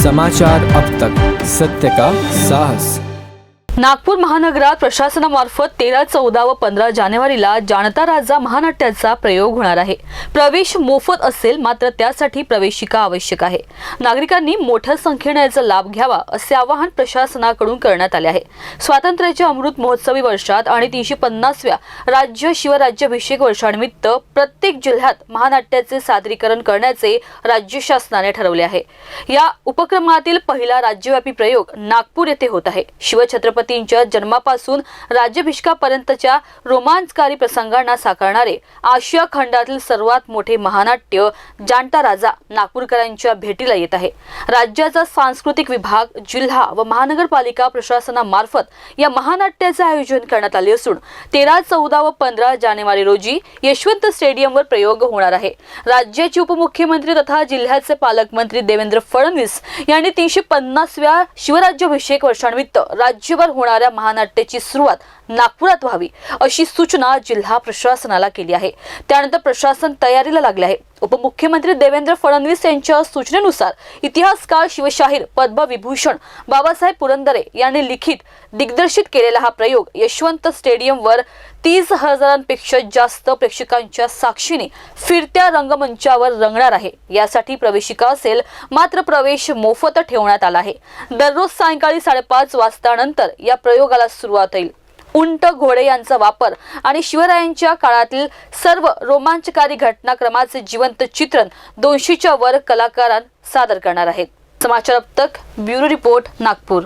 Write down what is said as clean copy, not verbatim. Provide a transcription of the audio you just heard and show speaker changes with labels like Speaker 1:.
Speaker 1: समाचार अब तक, सत्य का साहस।
Speaker 2: नागपूर महानगरात प्रशासनामार्फत 13, 14 व 15 जानेवारीला जाणता राजा महानाट्याचा प्रयोग होणार आहे। प्रवेश मोफत असेल, मात्र त्यासाठी प्रवेशिका आवश्यक आहे। नागरिकांनी मोठ्या संख्येने याचा लाभ घ्यावा असे आवाहन प्रशासनाकडून करण्यात आले आहे। स्वातंत्र्याच्या अमृत महोत्सवी वर्षात आणि 350व्या राज्य शिवराज्याभिषेक वर्षानिमित्त प्रत्येक जिल्ह्यात महानाट्याचे सादरीकरण करण्याचे राज्य शासनाने ठरवले आहे। या उपक्रमातील पहिला राज्यव्यापी प्रयोग नागपूर येथे होत आहे। शिवछत्रपती जन्मापासून राज्याभिषेकापर्यंतच्या रोमांचकारी प्रसंगांना साकारणारे आशिया खंडातील सर्वात मोठे महानाट्य जाणता राजा नागपूरकरांच्या भेटीला येत आहे। राज्याचा सांस्कृतिक विभाग, जिल्हा व महानगरपालिका प्रशासनामार्फत या महानाट्याचे आयोजन करण्यात आले असून 13, 14 व 15 जानेवारी रोजी यशवंत स्टेडियमवर प्रयोग होणार आहे। राज्याचे उपमुख्यमंत्री तथा जिल्ह्याचे पालकमंत्री देवेंद्र फडणवीस यांनी 350व्या शिवराज्याभिषेक वर्षानिमित्त राज्यभर होणाऱ्या महानाट्याची सुरुवात नागपुरात व्हावी अशी सूचना जिल्हा प्रशासनाला केली आहे। त्यानंतर प्रशासन तयारीला लागले आहे। उपमुख्यमंत्री देवेंद्र फडणवीस यांच्या सूचनेनुसार इतिहासकार शिवशाहीर पद्मविभूषण बाबासाहेब पुरंदरे यांनी लिखित दिग्दर्शित केलेला हा प्रयोग यशवंत स्टेडियमवर 30,000पेक्षा जास्त प्रेक्षकांच्या साक्षीने फिरत्या रंगमंचावर रंगणार आहे। यासाठी प्रवेशिका असेल, मात्र प्रवेश मोफत ठेवण्यात आला आहे। दररोज सायंकाळी 5:30 वाजतानंतर या प्रयोगाला सुरुवात होईल। उंट, घोडे यांचा वापर आणि शिवरायांच्या काळातील सर्व रोमांचकारी घटनाक्रमाचे जिवंत चित्रण 200च्या वर कलाकार सादर करणार आहेत। समाचार अब तक, ब्युरो रिपोर्ट, नागपूर।